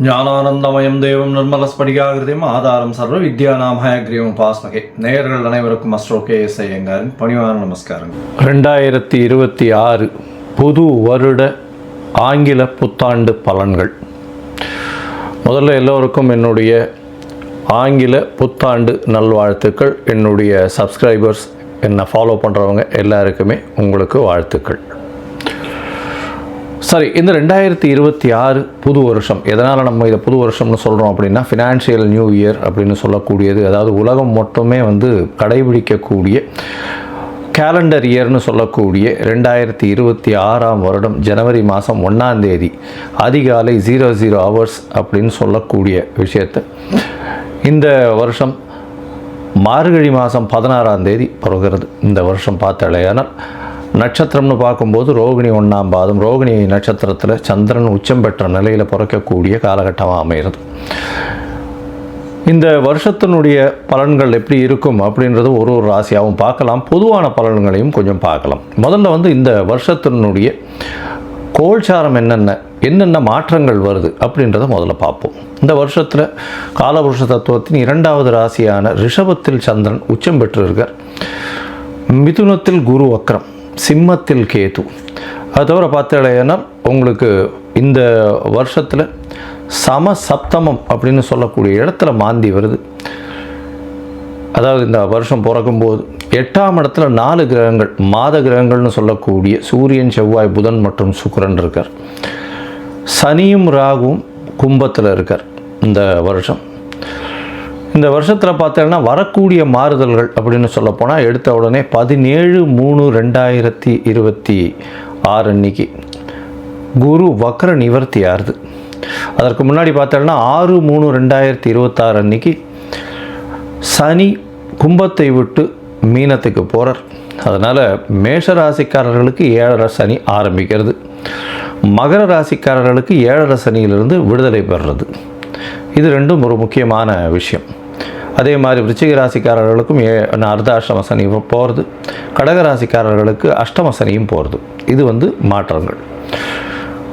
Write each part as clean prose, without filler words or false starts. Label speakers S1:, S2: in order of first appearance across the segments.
S1: ஞானானந்தமயம் தேவம் நிர்மலஸ்படிகாகிருதியும் ஆதாரம் சர்வ வித்யானாம் ஹயக்ரீவம் உபாஸ்மகே. நேயர்கள் அனைவருக்கும் அஸ்ட்ரோ KS ஐயங்காரின் பணிவான நமஸ்காரங்கள்.
S2: 2026 புது வருட ஆங்கில புத்தாண்டு பலன்கள். முதல்ல எல்லோருக்கும் என்னுடைய ஆங்கில புத்தாண்டு நல்வாழ்த்துக்கள். என்னுடைய சப்ஸ்கிரைபர்ஸ், என்னை ஃபாலோ பண்ணுறவங்க எல்லாருக்குமே உங்களுக்கு வாழ்த்துக்கள். சரி, இந்த 2026 புது வருஷம், எதனால் நம்ம இதை புது வருஷம்னு சொல்கிறோம் அப்படின்னா, ஃபினான்ஷியல் நியூ இயர் அப்படின்னு சொல்லக்கூடியது, அதாவது உலகம் மொத்தமே கடைபிடிக்கக்கூடிய கேலண்டர் இயர்னு சொல்லக்கூடிய 2026 வருடம் ஜனவரி மாதம் 1ஆம் தேதி அதிகாலை 00 hours அப்படின்னு சொல்லக்கூடிய விஷயத்தை இந்த வருஷம் மார்கழி மாதம் 16ஆம் தேதி பிறகுறது. இந்த வருஷம் பார்த்தாலேயானால் நட்சத்திரம்னு பார்க்கும்போது ரோகிணி 1ஆம் பாதம், ரோகிணி நட்சத்திரத்தில் சந்திரன் உச்சம் பெற்ற நிலையில் பிறக்கக்கூடிய காலகட்டமாக அமைகிறது. இந்த வருஷத்தினுடைய பலன்கள் எப்படி இருக்கும் அப்படின்றது ஒரு ராசியாகவும் பார்க்கலாம், பொதுவான பலன்களையும் கொஞ்சம் பார்க்கலாம். முதல்ல இந்த வருஷத்தினுடைய கோல்சாரம் என்னென்ன மாற்றங்கள் வருது அப்படின்றத முதல்ல பார்ப்போம். இந்த வருஷத்தில் காலபுருஷ தத்துவத்தின் 2வது ராசியான ரிஷபத்தில் சந்திரன் உச்சம் பெற்றிருக்கார். மிதுனத்தில் குரு வக்ரம், சிம்மத்தில் கேது. அது தவிர பார்த்தாலேனால் உங்களுக்கு இந்த வருஷத்தில் சமசப்தமம் அப்படின்னு சொல்லக்கூடிய இடத்துல மாந்தி வருது. அதாவது இந்த வருஷம் பிறக்கும்போது 8ஆம் இடத்துல 4 கிரகங்கள், மாத கிரகங்கள்னு சொல்லக்கூடிய சூரியன், செவ்வாய், புதன் மற்றும் சுக்கிரன் இருக்கார். சனியும் ராகுவும் கும்பத்தில் இருக்கார். இந்த வருஷத்தில் பார்த்தீங்கன்னா வரக்கூடிய மாறுதல்கள் அப்படின்னு சொல்லப்போனால், எடுத்த உடனே 17/3/2026 அன்னைக்கு குரு வக்ர நிவர்த்தி ஆகுது. அதற்கு முன்னாடி பார்த்தோன்னா 6/3/2026 அன்னைக்கு சனி கும்பத்தை விட்டு மீனத்துக்கு போகிறார். அதனால் மேஷ ராசிக்காரர்களுக்கு 7.5 சனி ஆரம்பிக்கிறது. மகர ராசிக்காரர்களுக்கு 7.5 சனியிலிருந்து விடுதலை பெறுறது. இது ரெண்டும் ஒரு முக்கியமான விஷயம். அதே மாதிரி விருச்சிக ராசிக்காரர்களுக்கும் அர்த்தாஷ்டம சனி போகிறது. கடகராசிக்காரர்களுக்கு அஷ்டம சனியும் போகிறது. இது மாற்றங்கள்.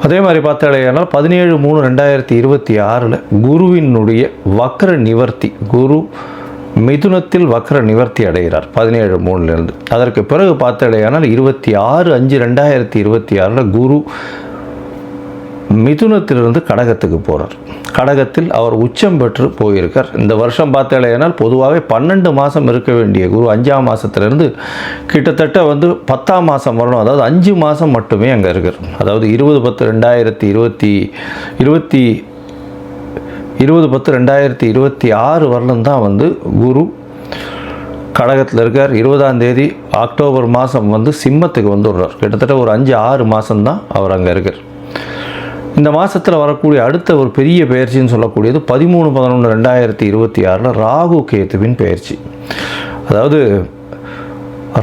S2: அதே மாதிரி பார்த்தாலேயானால் 17/3/2026 குருவினுடைய வக்ர நிவர்த்தி, குரு மிதுனத்தில் வக்ர நிவர்த்தி அடைகிறார் 17/3 அதற்கு பிறகு பார்த்தாலேயானால் 26/5/2026 குரு மிதுனத்திலிருந்து கடகத்துக்கு போகிறார். கடகத்தில் அவர் உச்சம் பெற்று போயிருக்கார். இந்த வருஷம் பார்த்தாலேயானால் பொதுவாகவே 12 மாதம் இருக்க வேண்டிய குரு 5ஆம் மாதத்திலிருந்து கிட்டத்தட்ட 10ஆம் மாதம் வரணும். அதாவது 5 மாதம் மட்டுமே அங்கே இருக்கார். அதாவது 20/10/2026 வரலும் தான் குரு கடகத்தில் இருக்கார். 20ஆம் தேதி அக்டோபர் மாதம் சிம்மத்துக்கு வந்துடுறார். கிட்டத்தட்ட ஒரு 5-6 மாதம்தான் அவர் அங்கே இருக்கார். இந்த மாதத்தில் வரக்கூடிய அடுத்த ஒரு பெரிய பயிற்சின்னு சொல்லக்கூடியது 13/11/2026 ராகு கேத்துவின் பயிற்சி. அதாவது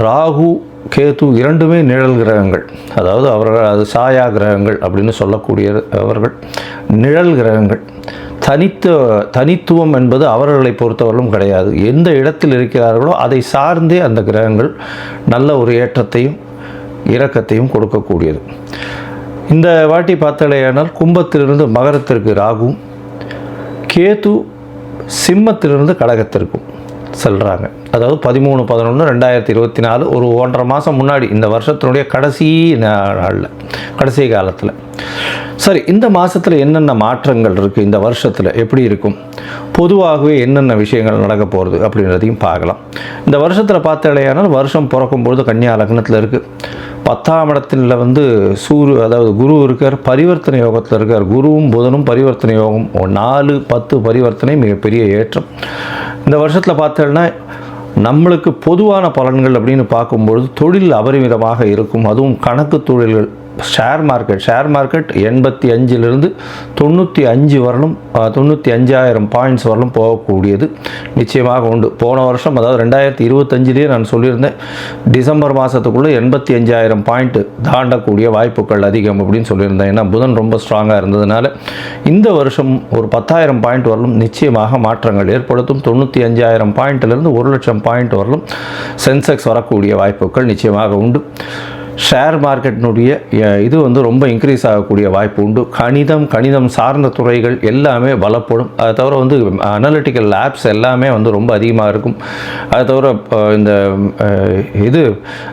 S2: ராகு கேத்து இரண்டுமே நிழல் கிரகங்கள். அதாவது அது சாயா கிரகங்கள் அப்படின்னு சொல்லக்கூடிய அவர்கள் நிழல் கிரகங்கள். தனித்துவம் என்பது அவர்களை பொறுத்தவரையிலும் கிடையாது. எந்த இடத்தில் இருக்கிறார்களோ அதை சார்ந்தே அந்த கிரகங்கள் நல்ல ஒரு ஏற்றத்தையும் இரக்கத்தையும் கொடுக்கக்கூடியது. இந்த வாட்டி பார்த்தாலேயானால் கும்பத்திலிருந்து மகரத்திற்கு ராகுவும், கேது சிம்மத்திலிருந்து கடகத்திற்கும் செல்கிறாங்க. அதாவது 13/11/2024 ஒரு 1.5 மாதம் முன்னாடி, இந்த வருஷத்தினுடைய கடைசி நாளில், கடைசி காலத்தில். சரி, இந்த மாதத்தில் என்னென்ன மாற்றங்கள் இருக்குது, இந்த வருஷத்தில் எப்படி இருக்கும், பொதுவாகவே என்னென்ன விஷயங்கள் நடக்க போகிறது அப்படின்றதையும் பார்க்கலாம். இந்த வருஷத்தில் பார்த்தாலேயானால் வருஷம் பிறக்கும்பொழுது கன்னியா லக்னத்தில் இருக்குது. 10ஆம் இடத்துல அதாவது குரு இருக்கார், பரிவர்த்தனை யோகத்தில் இருக்கார். குருவும் புதனும் பரிவர்த்தனை யோகம், 4-10 பரிவர்த்தனை மிகப்பெரிய ஏற்றம். இந்த வருஷத்தில் பார்த்தோன்னா நம்மளுக்கு பொதுவான பலன்கள் அப்படின்னு பார்க்கும்பொழுது தொழில் அபரிமிதமாக இருக்கும். அதுவும் கணக்கு தொழில்கள், ஷேர் மார்க்கெட் 85 95 வரலும் 95,000 பாயிண்ட்ஸ் வரலும் போகக்கூடியது நிச்சயமாக உண்டு. போன வருஷம், அதாவது 2025 நான் சொல்லியிருந்தேன், டிசம்பர் மாதத்துக்குள்ளே 85,000 பாயிண்ட் தாண்டக்கூடிய வாய்ப்புகள் அதிகம் அப்படின்னு சொல்லியிருந்தேன். ஏன்னா புதன் ரொம்ப ஸ்ட்ராங்காக இருந்ததுனால இந்த வருஷம் ஒரு 10,000 பாயிண்ட் வரலும் நிச்சயமாக மாற்றங்கள் ஏற்படுத்தும். 95,000 பாயிண்ட்டிலிருந்து 1,00,000 பாயிண்ட் வரலும் சென்செக்ஸ் வரக்கூடிய வாய்ப்புகள் நிச்சயமாக உண்டு. ஷேர் மார்க்கெட்டினுடைய இது வந்து ரொம்ப இன்க்ரீஸ் ஆகக்கூடிய வாய்ப்பு உண்டு. கணிதம் சார்ந்த துறைகள் எல்லாமே பலப்படும். அதை தவிர வந்து அனலிட்டிக்கல் ஆப்ஸ் எல்லாமே வந்து ரொம்ப அதிகமாக இருக்கும். அதை தவிர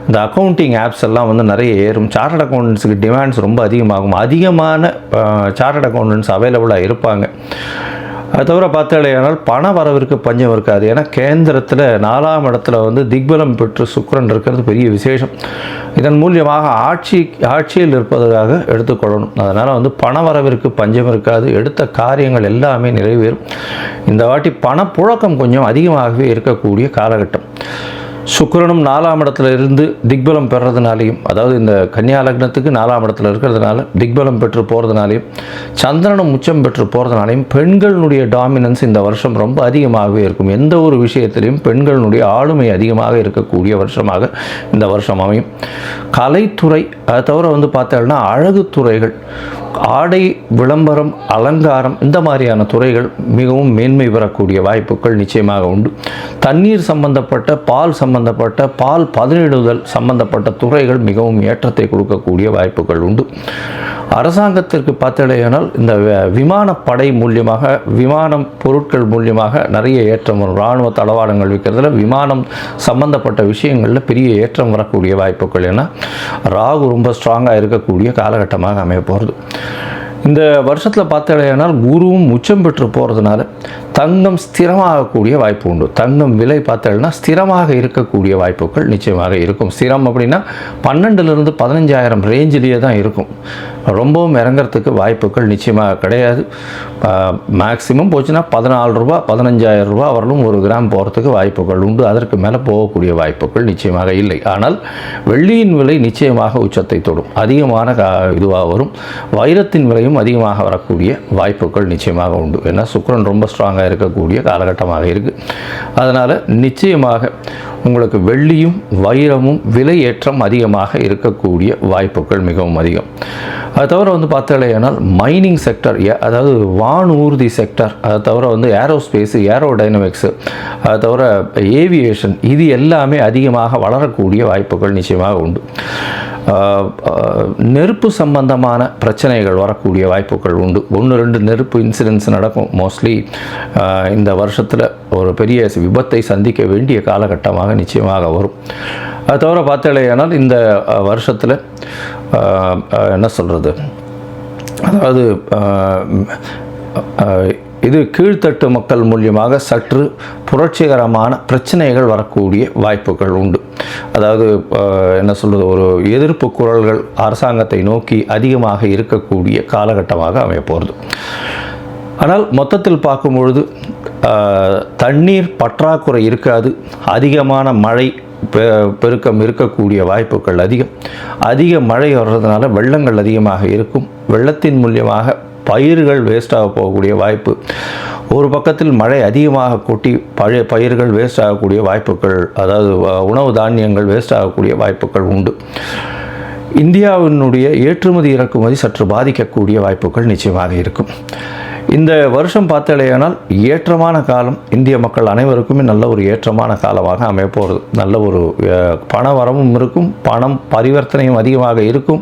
S2: இந்த அக்கௌண்டிங் ஆப்ஸ் எல்லாம் வந்து நிறைய ஏறும். சார்ட்டர்ட் அக்கௌண்டன்ஸுக்கு டிமாண்ட்ஸ் ரொம்ப அதிகமாகும். அதிகமான சார்ட்டர்ட் அக்கௌண்டன்ஸ் அவைலபிளாக இருப்பாங்க. அது தவிர பார்த்தாலேயானால் பண வரவிற்கு பஞ்சம் இருக்காது. ஏன்னா கேந்திரத்தில் 4ஆம் இடத்துல வந்து திக்பலம் பெற்று சுக்கிரன் இருக்கிறது பெரிய விசேஷம். இதன் மூலியமாக ஆட்சியில் இருப்பதற்காக எடுத்துக்கொள்ளணும். அதனால் வந்து பண வரவிற்கு பஞ்சம் இருக்காது. எடுத்த காரியங்கள் எல்லாமே நிறைவேறும். இந்த வாட்டி பணப்புழக்கம் கொஞ்சம் அதிகமாகவே இருக்கக்கூடிய காலகட்டம். சுக்கிரனும் 4ஆம் இடத்துல இருந்து திக்பலம் பெறதுனாலையும், அதாவது இந்த கன்னியா லக்னத்துக்கு 4ஆம் இடத்துல இருக்கிறதுனால திக்பலம் பெற்று போகிறதுனாலையும், சந்திரனும் உச்சம் பெற்று போகிறதுனாலையும் பெண்களுடைய டாமினன்ஸ் இந்த வருஷம் ரொம்ப அதிகமாகவே இருக்கும். எந்த ஒரு விஷயத்திலையும் பெண்களுடைய ஆளுமை அதிகமாக இருக்கக்கூடிய வருஷமாக இந்த வருஷம் அமையும். கலைத்துறை, அதை தவிர வந்து பார்த்தோம்னா அழகு துறைகள், ஆடை விளம்பரம், அலங்காரம், இந்த மாதிரியான துறைகள் மிகவும் மேன்மை பெறக்கூடிய வாய்ப்புகள் நிச்சயமாக உண்டு. தண்ணீர் சம்பந்தப்பட்ட, பால் பதனிடுதல் சம்பந்தப்பட்ட துறைகள் மிகவும் ஏற்றத்தை கொடுக்கக்கூடிய வாய்ப்புகள் உண்டு. அரசாங்கத்திற்கு பார்த்தடையானால் இந்த விமானப்படை மூலியமாக, விமானம் பொருட்கள் மூலியமாக நிறைய ஏற்றம் வரும். இராணுவ தளவாடங்கள் விற்கிறதுல விமானம் சம்பந்தப்பட்ட விஷயங்களில் பெரிய ஏற்றம் வரக்கூடிய வாய்ப்புகள். ஏன்னா ராகு ரொம்ப ஸ்ட்ராங்காக இருக்கக்கூடிய காலகட்டமாக அமைய போகிறது. இந்த வருஷத்தில் பார்த்தடையானால் குருவும் உச்சம் பெற்று போகிறதுனால தங்கம் ஸ்திரமாகக்கூடிய வாய்ப்பு உண்டு. தங்கம் விலை பார்த்தோம்னா ஸ்திரமாக இருக்கக்கூடிய வாய்ப்புகள் நிச்சயமாக இருக்கும். ஸ்திரம் அப்படின்னா 12,000 to 15,000 ரேஞ்சிலேயே தான் இருக்கும். ரொம்பவும் இறங்கிறதுக்கு வாய்ப்புகள் நிச்சயமாக கிடையாது. மேக்ஸிமம் போச்சுன்னா 14 ரூபா 15,000 ரூபா வரலும் 1 கிராம் போகிறதுக்கு வாய்ப்புகள் உண்டு. அதற்கு மேலே போகக்கூடிய வாய்ப்புகள் நிச்சயமாக இல்லை. ஆனால் வெள்ளியின் விலை நிச்சயமாக உச்சத்தை தொடும், அதிகமான இதுவாக வரும். வைரத்தின் விலையும் அதிகமாக வரக்கூடிய வாய்ப்புகள் நிச்சயமாக உண்டு. ஏன்னா சுக்கிரன் ரொம்ப ஸ்ட்ராங்காக இருக்கக்கூடிய காலகட்டமாக இருக்குது. அதனால் நிச்சயமாக உங்களுக்கு வெள்ளியும் வைரமும் விலை ஏற்றம் அதிகமாக இருக்கக்கூடிய வாய்ப்புகள் மிகவும் அதிகம். அது தவிர வந்து பார்த்தாலேயானால் மைனிங் செக்டர், அதாவது வானூர்தி செக்டர், அதை தவிர வந்து ஏரோஸ்பேஸு, ஏரோடைனமிக்ஸு, அதை தவிர ஏவியேஷன், இது எல்லாமே அதிகமாக வளரக்கூடிய வாய்ப்புகள் நிச்சயமாக உண்டு. நெருப்பு சம்பந்தமான பிரச்சனைகள் வரக்கூடிய வாய்ப்புகள் உண்டு. 1-2 நெருப்பு இன்சிடென்ட்ஸ் நடக்கும். மோஸ்ட்லி இந்த வருஷத்தில் ஒரு பெரிய விபத்தை சந்திக்க வேண்டிய காலகட்டமாக நிச்சயமாக வரும். அது தவிர பார்த்தாலேயானால் இந்த வருஷத்தில் என்ன சொல்கிறது, அதாவது இது கீழ்த்தட்டு மக்கள் மூலியமாக சற்று புரட்சிகரமான பிரச்சனைகள் வரக்கூடிய வாய்ப்புகள் உண்டு. அதாவது என்ன சொல்கிறது, ஒரு எதிர்ப்பு குரல்கள் அரசாங்கத்தை நோக்கி அதிகமாக இருக்கக்கூடிய காலகட்டமாக அமைய போகிறது. ஆனால் மொத்தத்தில் பார்க்கும்பொழுது தண்ணீர் பற்றாக்குறை இருக்காது. அதிகமான மழை பெருக்கம் இருக்கக்கூடிய வாய்ப்புகள் அதிக மழை வர்றதுனால வெள்ளங்கள் அதிகமாக இருக்கும். வெள்ளத்தின் மூலியமாக பயிர்கள் வேஸ்டாக போகக்கூடிய வாய்ப்பு. ஒரு பக்கத்தில் மழை அதிகமாக கொட்டி பயிர்கள் வேஸ்ட் ஆகக்கூடிய வாய்ப்புகள், அதாவது உணவு தானியங்கள் வேஸ்ட் ஆகக்கூடிய வாய்ப்புகள் உண்டு. இந்தியாவினுடைய ஏற்றுமதி இறக்குமதி சற்று பாதிக்கக்கூடிய வாய்ப்புகள் நிச்சயமாக இருக்கும். இந்த வருஷம் பார்த்தாலேயானால் ஏற்றமான காலம், இந்திய மக்கள் அனைவருக்குமே நல்ல ஒரு ஏற்றமான காலமாக அமைய போகிறது. நல்ல ஒரு பண வரவும் இருக்கும், பணம் பரிவர்த்தனையும் அதிகமாக இருக்கும்,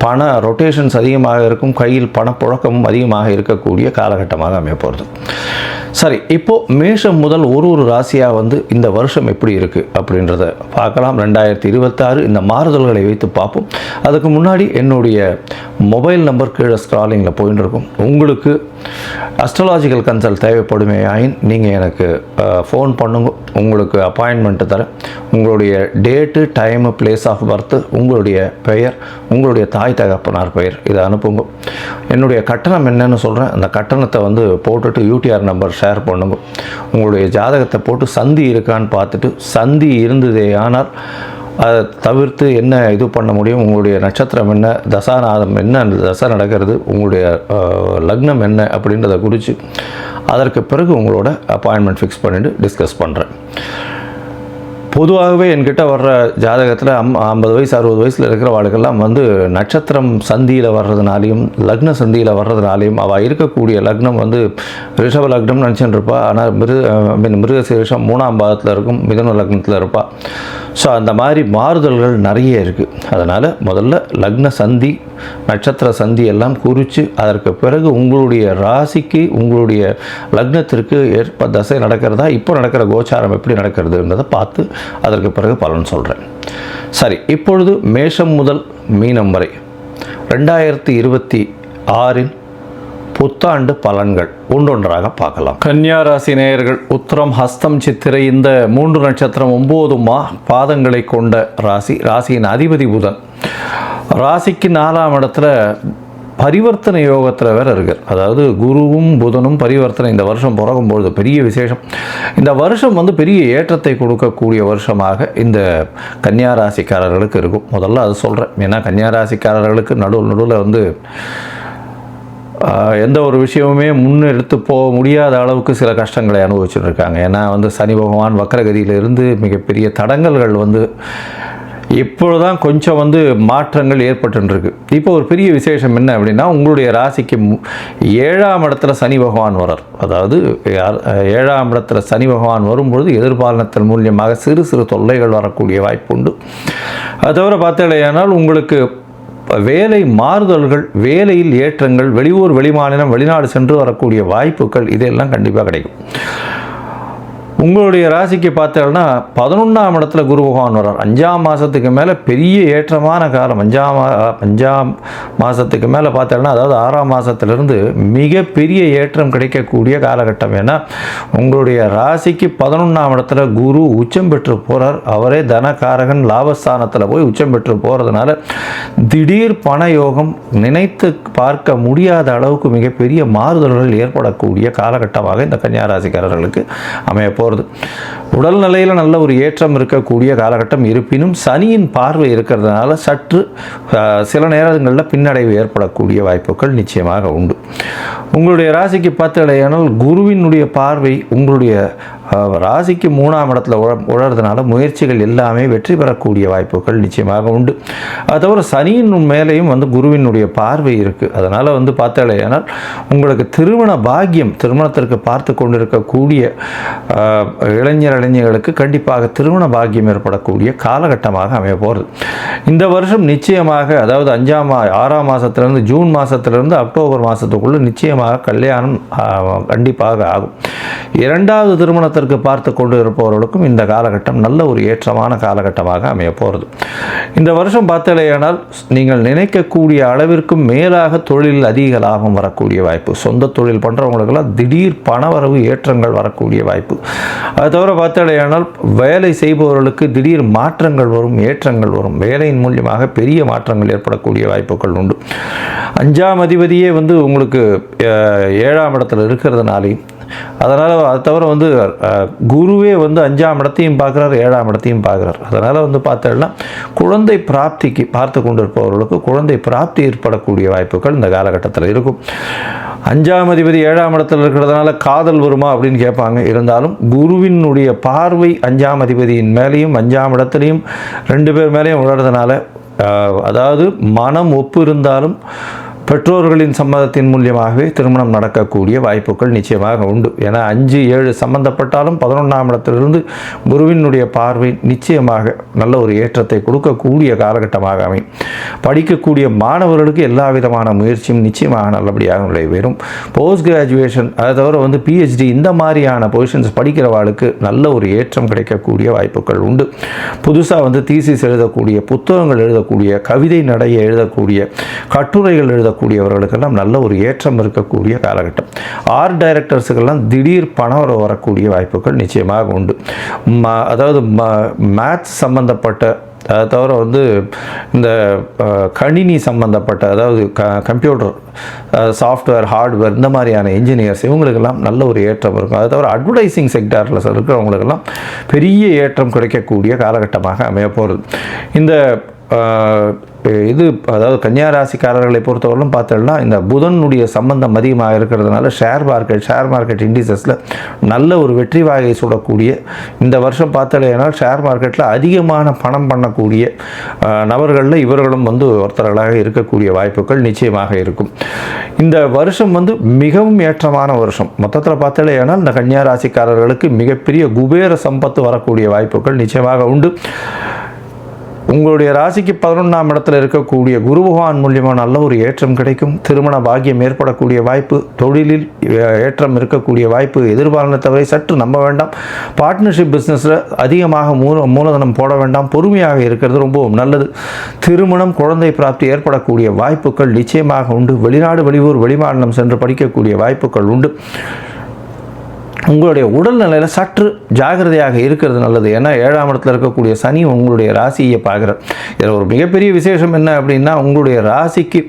S2: பண ரொட்டேஷன்ஸ் அதிகமாக இருக்கும், கையில் பணப்புழக்கமும் அதிகமாக இருக்கக்கூடிய காலகட்டமாக அமைய போகிறது. சரி, இப்போது மேஷம் முதல் ஒரு ராசியாக வந்து இந்த வருஷம் எப்படி இருக்குது அப்படின்றத பார்க்கலாம். 2026 இந்த மாறுதல்களை வைத்து பார்ப்போம். அதுக்கு முன்னாடி என்னுடைய மொபைல் நம்பர் கீழே ஸ்க்ராலிங்கில் போயின்னு இருக்கும். உங்களுக்கு அஸ்ட்ராலாஜிக்கல் கன்சல்ட் தேவைப்படுமே ஆயின் நீங்கள் எனக்கு ஃபோன் பண்ணுங்க. உங்களுக்கு அப்பாயின்மெண்ட்டு தரேன். உங்களுடைய date, time, place of birth, உங்களுடைய பெயர், உங்களுடைய தாய் தகப்பனார் பெயர், இதை அனுப்புங்க. என்னுடைய கட்டணம் என்னன்னு சொல்கிறேன். அந்த கட்டணத்தை வந்து போட்டுட்டு யூடிஆர் நம்பர் ஷேர் பண்ணுங்க. உங்களுடைய ஜாதகத்தை போட்டு சந்தி இருக்கான்னு பார்த்துட்டு, சந்தி இருந்ததே ஆனால் அதை தவிர்த்து என்ன இது பண்ண முடியும், உங்களுடைய நட்சத்திரம் என்ன, தசாநாதம் என்ன, அந்த தசை நடக்கிறது, உங்களுடைய லக்னம் என்ன அப்படின்றத குறித்து அதற்கு பிறகு உங்களோட அப்பாயின்மெண்ட் ஃபிக்ஸ் பண்ணிவிட்டு டிஸ்கஸ் பண்ணுறேன். பொதுவாகவே என்கிட்ட வர்ற ஜாதகத்தில் 50 வயசு 60 வயசில் இருக்கிற வாழ்க்கெல்லாம் வந்து நட்சத்திரம் சந்தியில் வர்றதுனாலையும் லக்ன சந்தியில் வர்றதுனாலையும் அவள் இருக்கக்கூடிய லக்னம் வந்து ரிஷப லக்னம் நினச்சிட்டு இருப்பா. ஆனால் மிருகசீரிஷம் 3ஆம் பாதத்தில் இருக்கும், மிதுன லக்னத்தில் இருப்பாள். ஸோ அந்த மாதிரி மாறுதல்கள் நிறைய இருக்குது. அதனால் முதல்ல லக்ன சந்தி நட்சத்திர சந்தி எல்லாம் குறித்து அதற்கு பிறகு உங்களுடைய ராசிக்கு உங்களுடைய லக்னத்திற்கு ஏற்ப தசை நடக்கிறதா, இப்போ நடக்கிற கோச்சாரம் எப்படி நடக்கிறதுன்றதை பார்த்து அதற்கு பிறகு பலன் சொல்கிறேன். சரி, இப்பொழுது மேஷம் முதல் மீனம் வரை 2026 புத்தாண்டு பலன்கள் ஒன்றொன்றாக பார்க்கலாம். கன்னியா ராசி நேயர்கள், உத்திரம் ஹஸ்தம் சித்திரை இந்த 3 நட்சத்திரம் 9 பாதங்களை கொண்ட ராசி. ராசியின் அதிபதி புதன். ராசிக்கு 4ஆம் இடத்துல பரிவர்த்தனை யோகத்தில் வேறு இருக்கார். அதாவது குருவும் புதனும் பரிவர்த்தனை இந்த வருஷம் பிறகும்பொழுது பெரிய விசேஷம். இந்த வருஷம் வந்து பெரிய ஏற்றத்தை கொடுக்கக்கூடிய வருஷமாக இந்த கன்னியா ராசிக்காரர்களுக்கு இருக்கும். முதல்ல அது சொல்கிறேன். ஏன்னா கன்னியா ராசிக்காரர்களுக்கு நடுவில் வந்து எந்த ஒரு விஷயமுமே முன்னெடுத்து போக முடியாத அளவுக்கு சில கஷ்டங்களை அனுபவிச்சுட்டு இருக்காங்க. ஏன்னா வந்து சனி பகவான் வக்கரகதியிலிருந்து மிகப்பெரிய தடங்கல்கள் வந்து இப்பொழுதுதான் கொஞ்சம் வந்து மாற்றங்கள் ஏற்பட்டுருக்கு. இப்போ ஒரு பெரிய விசேஷம் என்ன அப்படின்னா, உங்களுடைய ராசிக்கு 7ஆம் இடத்துல சனி பகவான் வரார். அதாவது 7ஆம் இடத்துல சனி பகவான் வரும்பொழுது எதிர்பாலனத்தின் மூலியமாக சிறு சிறு தொல்லைகள் வரக்கூடிய வாய்ப்பு உண்டு. அது தவிர பார்த்தீங்கன்னா உங்களுக்கு வேலை மாறுதல்கள், வேலையில் ஏற்றங்கள், வெளியூர் வெளிமாநிலம் வெளிநாடு சென்று வரக்கூடிய வாய்ப்புகள் இதெல்லாம் கண்டிப்பாக கிடைக்கும். உங்களுடைய ராசிக்கு பார்த்தீங்கன்னா 11ஆம் இடத்துல குரு பகவான் வர்றார். 5ஆம் மாதத்துக்கு மேலே பெரிய ஏற்றமான காலம். 5ஆம் மாதத்துக்கு மேலே பார்த்தீங்கன்னா, அதாவது 6ஆம் மாதத்துலேருந்து மிகப்பெரிய ஏற்றம் கிடைக்கக்கூடிய காலகட்டம். ஏன்னா உங்களுடைய ராசிக்கு 11ஆம் இடத்துல குரு உச்சம் பெற்று போகிறார். அவரே தனகாரகன் லாபஸ்தானத்தில் போய் உச்சம் பெற்று போகிறதுனால திடீர் பண யோகம், நினைத்து பார்க்க முடியாத அளவுக்கு மிகப்பெரிய மாறுதல்கள் ஏற்படக்கூடிய காலகட்டமாக இந்த கன்னியா ராசிக்காரர்களுக்கு அமைய போகிறது. உடல் நிலையில் நல்ல ஒரு ஏற்றம் இருக்கக்கூடிய காலகட்டம். இருப்பினும் சனியின் பார்வை இருக்கிறதுனால சற்று சில நேரங்களில் பின்னடைவு ஏற்படக்கூடிய வாய்ப்புகள் நிச்சயமாக உண்டு. உங்களுடைய ராசிக்கு பார்த்தீங்கன்னா குருவினுடைய பார்வை உங்களுடைய ராசிக்கு 3ஆம் இடத்துல உழறதுனால முயற்சிகள் எல்லாமே வெற்றி பெறக்கூடிய வாய்ப்புகள் நிச்சயமாக உண்டு. அது தவிர சனியின் மேலேயும் வந்து குருவினுடைய பார்வை இருக்குது. அதனால் வந்து பார்த்தீங்கன்னா உங்களுக்கு திருமண பாக்கியம், திருமணத்திற்கு பார்த்து கொண்டிருக்கக்கூடிய இளைஞர்களுக்கு கண்டிப்பாக திருமண பாக்கியம் ஏற்படக்கூடிய காலகட்டமாக அமைய போகிறது. இந்த வருஷம் நிச்சயமாக, அதாவது 6ஆம் மாதத்திலிருந்து ஜூன் மாதத்திலிருந்து அக்டோபர் மாதத்துக்குள்ளே நிச்சயமாக கல்யாணம் கண்டிப்பாக ஆகும். 2வது திருமணத்திற்கு பார்த்து கொண்டு இருப்பவர்களுக்கும் இந்த காலகட்டம் நல்ல ஒரு ஏற்றமான காலகட்டமாக அமைய போகிறது. இந்த வருஷம் பார்த்தீங்கன்னா நீங்கள் நினைக்கக்கூடிய அளவிற்கும் மேலாக தொழில் அதிக லாபம் வரக்கூடிய வாய்ப்பு. சொந்த தொழில் பண்ணுறவங்களுக்கெல்லாம் திடீர் பணவரவு ஏற்றங்கள் வரக்கூடிய வாய்ப்பு. அது தவிர பார்த்தீங்கன்னா வேலை செய்பவர்களுக்கு திடீர் மாற்றங்கள் வரும், ஏற்றங்கள் வரும். வேலையின் மூலியமாக பெரிய மாற்றங்கள் ஏற்படக்கூடிய வாய்ப்புகள் உண்டு. 5ஆம் அதிபதியே வந்து உங்களுக்கு 7ஆம் இடத்துல இருக்கிறதுனாலையும், அதனால் அது தவிர வந்து குருவே வந்து 5ஆம் இடத்தையும் பார்க்குறார், 7ஆம் இடத்தையும் பார்க்குறார். அதனால் வந்து பார்த்தோம்னா குழந்தை பிராப்திக்கு பார்த்து கொண்டு இருப்பவர்களுக்கு குழந்தை பிராப்தி ஏற்படக்கூடிய வாய்ப்புகள் இந்த காலகட்டத்தில் இருக்கும். 5ஆம் அதிபதி 7ஆம் இடத்துல இருக்கிறதுனால காதல் வருமா அப்படின்னு கேட்பாங்க. இருந்தாலும் குருவினுடைய பார்வை 5ஆம் அதிபதியின் மேலேயும் 5ஆம் இடத்துலையும் 2 பேர் மேலேயும் விழுறதுனால, அதாவது மனம் ஒப்பு இருந்தாலும் பெற்றோர்களின் சம்மதத்தின் மூலியமாகவே திருமணம் நடக்கக்கூடிய வாய்ப்புகள் நிச்சயமாக உண்டு. ஏன்னா 5, 7 சம்பந்தப்பட்டாலும் 11ஆம் இடத்திலிருந்து குருவினுடைய பார்வை நிச்சயமாக நல்ல ஒரு ஏற்றத்தை கொடுக்கக்கூடிய காலகட்டமாக அமையும். படிக்கக்கூடிய மாணவர்களுக்கு எல்லா விதமான முயற்சியும் நிச்சயமாக நல்லபடியாக நடைபெறும். போஸ்ட் கிராஜுவேஷன், அதை தவிர வந்து PhD இந்த மாதிரியான பொசிஷன்ஸ் படிக்கிறவாளுக்கு நல்ல ஒரு ஏற்றம் கிடைக்கக்கூடிய வாய்ப்புகள் உண்டு. புதுசாக வந்து தீசிஸ் எழுதக்கூடிய, புத்தகங்கள் எழுதக்கூடிய, கவிதை நடைய எழுதக்கூடிய, கட்டுரைகள் எழுதக்கூடியவர்களுக்கெல்லாம் நல்ல ஒரு ஏற்றம் இருக்கக்கூடிய காலகட்டம். ஆர்ட் டைரக்டர்ஸுக்கெல்லாம் திடீர் பணம் வரக்கூடிய வாய்ப்புகள் நிச்சயமாக உண்டு. அதாவது மேத்ஸ் சம்பந்தப்பட்ட, அதை தவிர வந்து இந்த கணினி சம்பந்தப்பட்ட, அதாவது கம்ப்யூட்டர் சாஃப்ட்வேர் ஹார்ட்வேர் இந்த மாதிரியான இன்ஜினியர்ஸ் இவங்களுக்கெல்லாம் நல்ல ஒரு ஏற்றம் இருக்கும். அதை தவிர அட்வர்டைசிங் செக்டாரில் இருக்கிறவங்களுக்கெல்லாம் பெரிய ஏற்றம் கிடைக்கக்கூடிய காலகட்டமாக அமைய போகிறது. இந்த இது அதாவது கன்னியா ராசிக்காரர்களை பொறுத்தவரையிலும் பார்த்தோம்னா இந்த புதனுடைய சம்பந்தம் அதிகமாக இருக்கிறதுனால ஷேர் மார்க்கெட் இண்டிசஸில் நல்ல ஒரு வெற்றி வாகை சுடக்கூடிய இந்த வருஷம் பார்த்தலையானால் ஷேர் மார்க்கெட்டில் அதிகமான பணம் பண்ணக்கூடிய நபர்களில் இவர்களும் ஒருத்தர்களாக இருக்கக்கூடிய வாய்ப்புகள் நிச்சயமாக இருக்கும். இந்த வருஷம் மிகவும் ஏற்றமான வருஷம். மொத்தத்தில் பார்த்தலையானால் இந்த கன்னியா ராசிக்காரர்களுக்கு மிகப்பெரிய குபேர சம்பத்து வரக்கூடிய வாய்ப்புகள் நிச்சயமாக உண்டு. உங்களுடைய ராசிக்கு 11ஆம் இடத்துல இருக்கக்கூடிய குரு பகவான் மூலியமாக நல்ல ஒரு ஏற்றம் கிடைக்கும். திருமண பாக்கியம் ஏற்படக்கூடிய வாய்ப்பு, தொழிலில் ஏற்றம் இருக்கக்கூடிய வாய்ப்பு, எதிர்பாலனத்தவரை சற்று நம்ப வேண்டாம். பார்ட்னர்ஷிப் பிஸ்னஸில் அதிகமாக மூலதனம் போட வேண்டாம். பொறுமையாக இருக்கிறது ரொம்பவும் நல்லது. திருமணம், குழந்தை பிராப்தி ஏற்படக்கூடிய வாய்ப்புகள் நிச்சயமாக உண்டு. வெளிநாடு, வெளியூர், வெளிமாநிலம் சென்று படிக்கக்கூடிய வாய்ப்புகள் உண்டு. உங்களுடைய உடல்நிலையில் சற்று ஜாகிரதையாக இருக்கிறது நல்லது. ஏன்னா 7ஆம் இடத்துல இருக்கக்கூடிய சனி உங்களுடைய ராசியை பார்க்குறார். இதில் ஒரு மிகப்பெரிய விசேஷம் என்ன அப்படின்னா, உங்களுடைய ராசிக்கு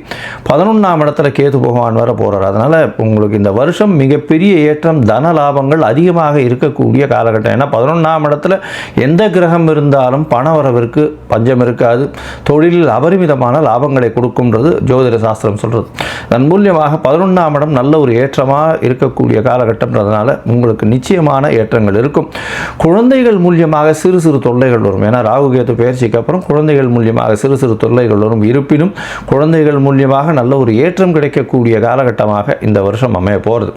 S2: 11ஆம் இடத்துல கேது பகவான் வர போகிறார். அதனால் உங்களுக்கு இந்த வருஷம் மிகப்பெரிய ஏற்றம், தன லாபங்கள் அதிகமாக இருக்கக்கூடிய காலகட்டம். ஏன்னா 11ஆம் இடத்துல எந்த கிரகம் இருந்தாலும் பண வரவிற்கு பஞ்சம் இருக்காது. தொழிலில் அபரிமிதமான லாபங்களை கொடுக்கும்ன்றது ஜோதிட சாஸ்திரம் சொல்கிறது. அதன் மூலியமாக 11ஆம் இடம் நல்ல ஒரு ஏற்றமாக இருக்கக்கூடிய காலகட்டம்ன்றதுனால உங்களுக்கு நிச்சயமான ஏற்றங்கள் இருக்கும். குழந்தைகள் மூலியமாக சிறு சிறு தொல்லைகள் வரும். ஏன்னா ராகு கேது பயிற்சிக்கு அப்புறம் குழந்தைகள் மூலியமாக சிறு சிறு தொல்லைகள் வரும். இருப்பினும் குழந்தைகள் மூலியமாக நல்ல ஒரு ஏற்றம் கிடைக்கக்கூடிய காலகட்டமாக இந்த வருஷம் அமைய போகிறது.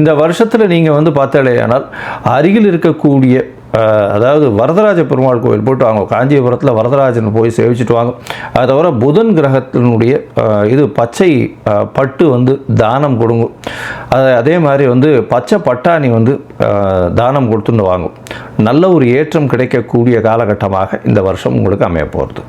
S2: இந்த வருஷத்தில் நீங்கள் பார்த்தீங்களேனால் அருகில் இருக்கக்கூடிய அதாவது வரதராஜ பெருமாள் கோவில் போய்ட்டு வாங்க. காஞ்சிபுரத்தில் வரதராஜன் போய் சேவிச்சுட்டு வாங்க. அதை தவிர புதன் கிரகத்தினுடைய இது பச்சை பட்டு தானம் கொடுங்க. அதே மாதிரி பச்சை பட்டாணி தானம் கொடுத்துட்டு வாங்க. நல்ல ஒரு ஏற்றம் கிடைக்கக்கூடிய காலகட்டமாக இந்த வருஷம் உங்களுக்கு அமைய போகிறது.